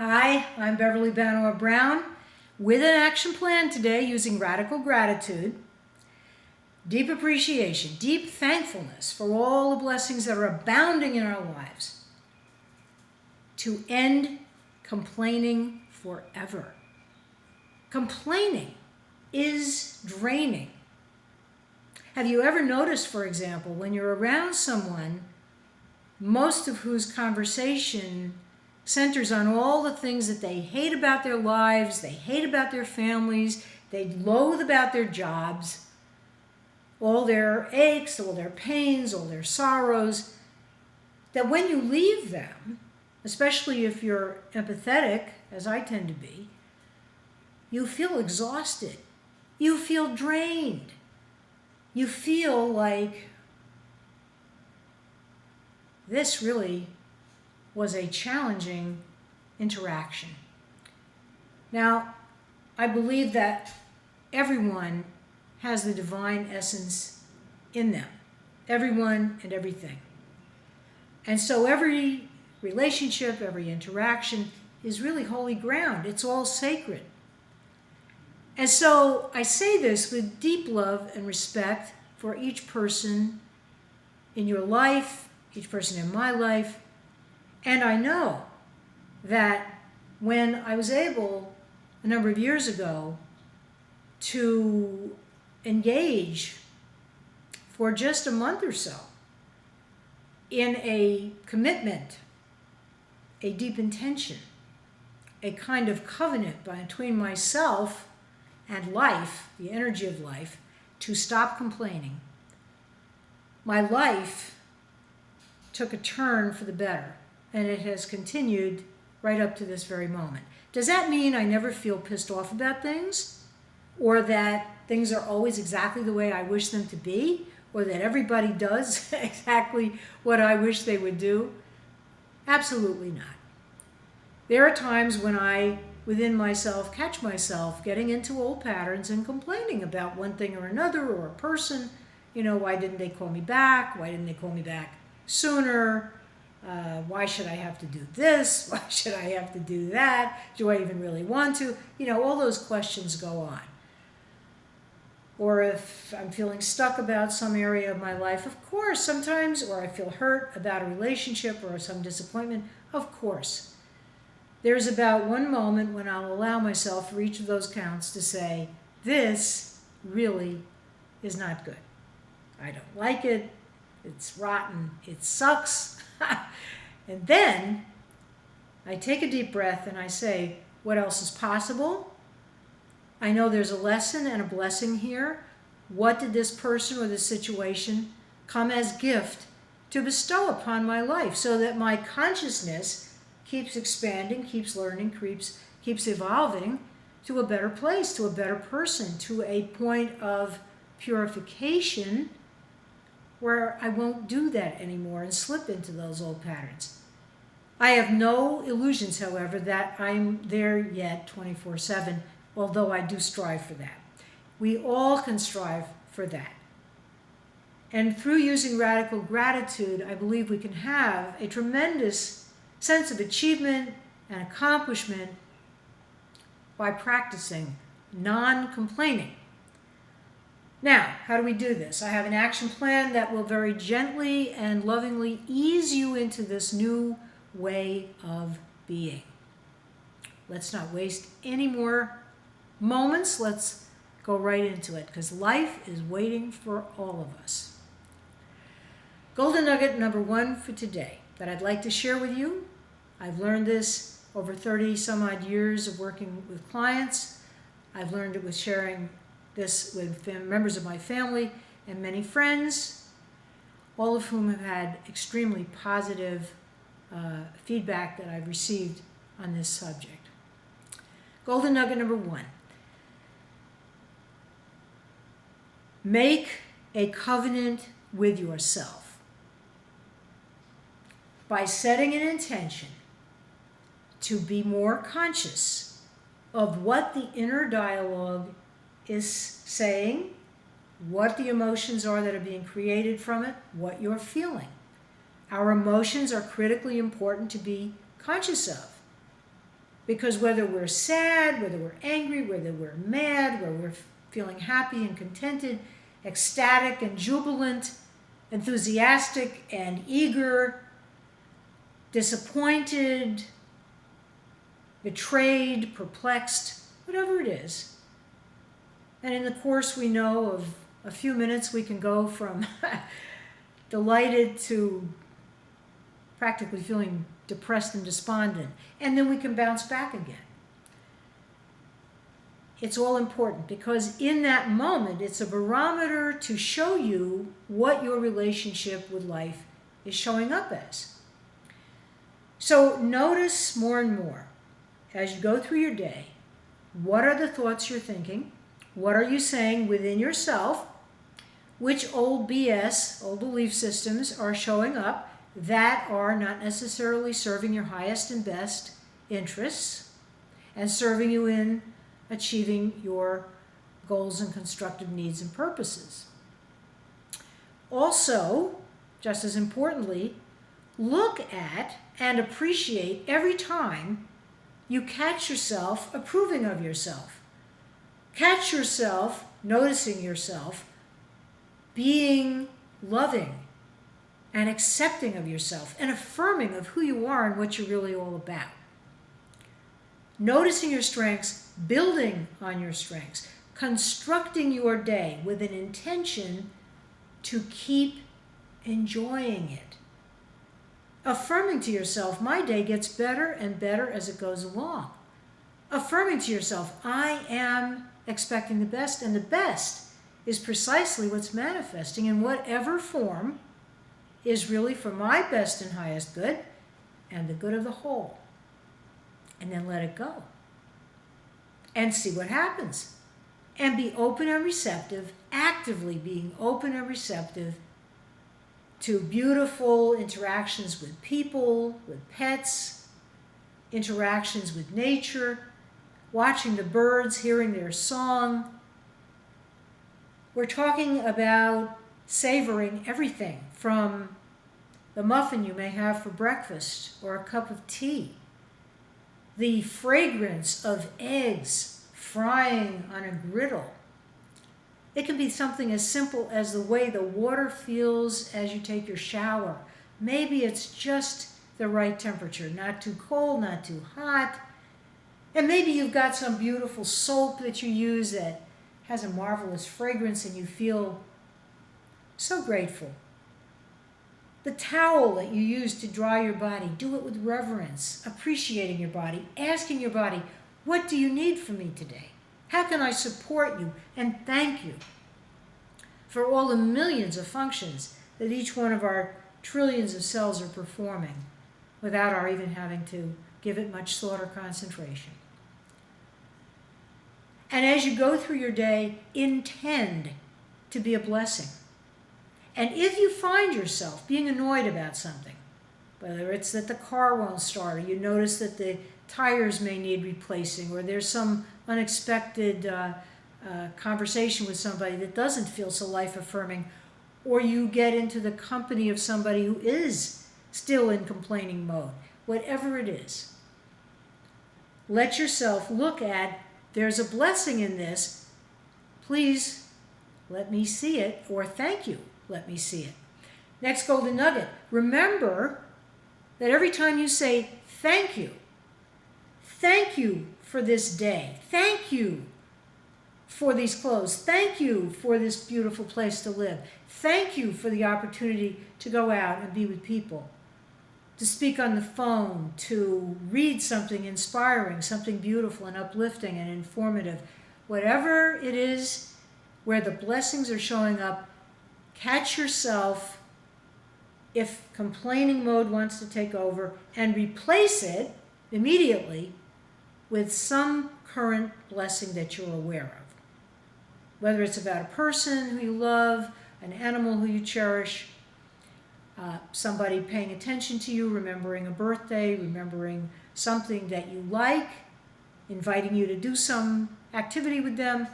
Hi, I'm Beverly Banov Brown with an action plan today using radical gratitude, deep appreciation, deep thankfulness for all the blessings that are abounding in our lives, to end complaining forever. Complaining is draining. Have you ever noticed, for example, when you're around someone, most of whose conversation centers on all the things that they hate about their lives, they hate about their families, they loathe about their jobs, all their aches, all their pains, all their sorrows, that when you leave them, especially if you're empathetic, as I tend to be, you feel exhausted. You feel drained. You feel like this really was a challenging interaction. Now, I believe that everyone has the divine essence in them, everyone and everything. And so every relationship, every interaction is really holy ground. It's all sacred. And so I say this with deep love and respect for each person in your life, each person in my life. And I know that when I was able, a number of years ago, to engage for just a month or so in a commitment, a deep intention, a kind of covenant between myself and life, the energy of life, to stop complaining, my life took a turn for the better. And it has continued right up to this very moment. Does that mean I never feel pissed off about things? Or that things are always exactly the way I wish them to be? Or that everybody does exactly what I wish they would do? Absolutely not. There are times when I, within myself, catch myself getting into old patterns and complaining about one thing or another or a person. You know, why didn't they call me back? Why didn't they call me back sooner? Why should I have to do this? Why should I have to do that? Do I even really want to? You know, all those questions go on. Or if I'm feeling stuck about some area of my life, of course, sometimes, or I feel hurt about a relationship or some disappointment, of course. There's about one moment when I'll allow myself for each of those counts to say, this really is not good. I don't like it. It's rotten. It sucks. And then I take a deep breath and I say, what else is possible? I know there's a lesson and a blessing here. What did this person or this situation come as gift to bestow upon my life so that my consciousness keeps expanding, keeps learning, keeps evolving to a better place, to a better person, to a point of purification where I won't do that anymore and slip into those old patterns. I have no illusions, however, that I'm there yet 24/7, although I do strive for that. We all can strive for that. And through using radical gratitude, I believe we can have a tremendous sense of achievement and accomplishment by practicing non-complaining. Now, how do we do this? I have an action plan that will very gently and lovingly ease you into this new way of being. Let's not waste any more moments. Let's go right into it because life is waiting for all of us. Golden nugget number 1 for today that I'd like to share with you. I've learned this over 30 some odd years of working with clients. I've learned it with sharing this with members of my family and many friends, all of whom have had extremely positive feedback that I've received on this subject. Golden nugget number 1. Make a covenant with yourself by setting an intention to be more conscious of what the inner dialogue is saying, what the emotions are that are being created from it, what you're feeling. Our emotions are critically important to be conscious of. Because whether we're sad, whether we're angry, whether we're mad, whether we're feeling happy and contented, ecstatic and jubilant, enthusiastic and eager, disappointed, betrayed, perplexed, whatever it is. And in the course we know of a few minutes, we can go from delighted to practically feeling depressed and despondent. And then we can bounce back again. It's all important because in that moment, it's a barometer to show you what your relationship with life is showing up as. So notice more and more as you go through your day, what are the thoughts you're thinking? What are you saying within yourself? Which old BS, old belief systems are showing up that are not necessarily serving your highest and best interests and serving you in achieving your goals and constructive needs and purposes. Also, just as importantly, look at and appreciate every time you catch yourself approving of yourself. Catch yourself noticing yourself being loving and accepting of yourself and affirming of who you are and what you're really all about. Noticing your strengths, building on your strengths, constructing your day with an intention to keep enjoying it. Affirming to yourself, my day gets better and better as it goes along. Affirming to yourself, I am expecting the best, and the best is precisely what's manifesting in whatever form is really for my best and highest good and the good of the whole. And then let it go. And see what happens. And be open and receptive, actively being open and receptive to beautiful interactions with people, with pets, interactions with nature, watching the birds, hearing their song. We're talking about savoring everything from the muffin you may have for breakfast or a cup of tea, the fragrance of eggs frying on a griddle. It can be something as simple as the way the water feels as you take your shower. Maybe it's just the right temperature, not too cold, not too hot. And maybe you've got some beautiful soap that you use that has a marvelous fragrance and you feel so grateful. The towel that you use to dry your body, do it with reverence, appreciating your body, asking your body, what do you need from me today? How can I support you? And thank you for all the millions of functions that each one of our trillions of cells are performing without our even having to give it much thought or concentration. And as you go through your day, intend to be a blessing. And if you find yourself being annoyed about something, whether it's that the car won't start, or you notice that the tires may need replacing, or there's some unexpected conversation with somebody that doesn't feel so life-affirming, or you get into the company of somebody who is still in complaining mode, whatever it is, let yourself look at, there's a blessing in this, please let me see it, or thank you, let me see it. Next golden nugget, remember that every time you say thank you for this day, thank you for these clothes, thank you for this beautiful place to live, thank you for the opportunity to go out and be with people, to speak on the phone, to read something inspiring, something beautiful and uplifting and informative, whatever it is where the blessings are showing up, catch yourself if complaining mode wants to take over and replace it immediately with some current blessing that you're aware of. Whether it's about a person who you love, an animal who you cherish, somebody paying attention to you, remembering a birthday, remembering something that you like, inviting you to do some activity with them.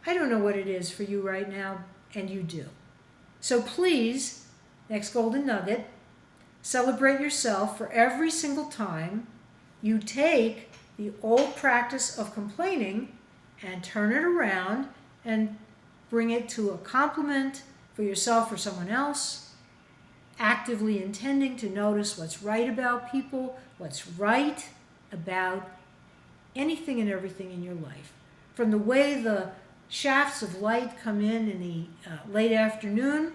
I don't know what it is for you right now, and you do. So please, next golden nugget, celebrate yourself for every single time you take the old practice of complaining and turn it around and bring it to a compliment for yourself or someone else, actively intending to notice what's right about people, what's right about anything and everything in your life. From the way the shafts of light come in the late afternoon,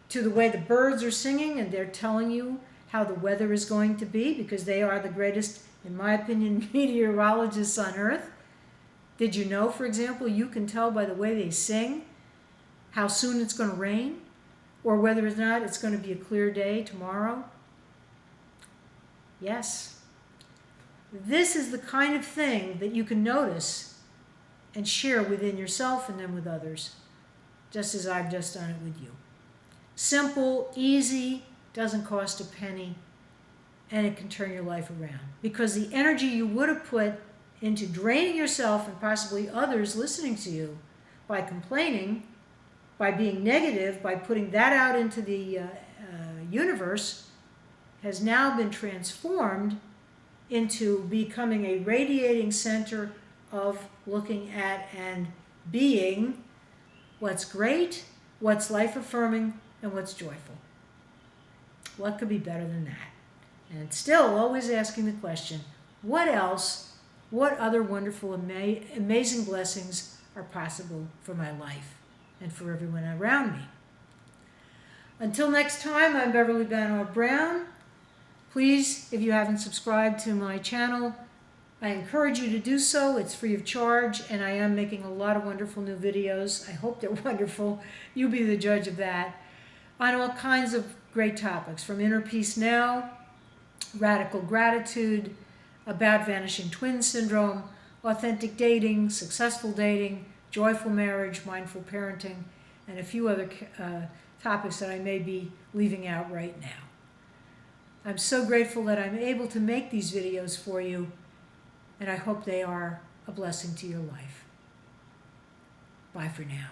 to the way the birds are singing and they're telling you how the weather is going to be, because they are the greatest, in my opinion, meteorologists on earth. Did you know, for example, you can tell by the way they sing how soon it's going to rain, or whether or not it's going to be a clear day tomorrow? Yes. This is the kind of thing that you can notice and share within yourself and then with others, just as I've just done it with you. Simple, easy, doesn't cost a penny, and it can turn your life around. Because the energy you would have put into draining yourself and possibly others listening to you by complaining, by being negative, by putting that out into the universe, has now been transformed into becoming a radiating center of looking at and being what's great, what's life-affirming, and what's joyful. What could be better than that? And still always asking the question, what else, what other wonderful, amazing blessings are possible for my life and for everyone around me? Until next time, I'm Beverly Banov Brown. Please, if you haven't subscribed to my channel, I encourage you to do so. It's free of charge, and I am making a lot of wonderful new videos. I hope they're wonderful. You be the judge of that. On all kinds of great topics, from inner peace now, radical gratitude, about vanishing twin syndrome, authentic dating, successful dating, joyful marriage, mindful parenting, and a few other topics that I may be leaving out right now. I'm so grateful that I'm able to make these videos for you, and I hope they are a blessing to your life. Bye for now.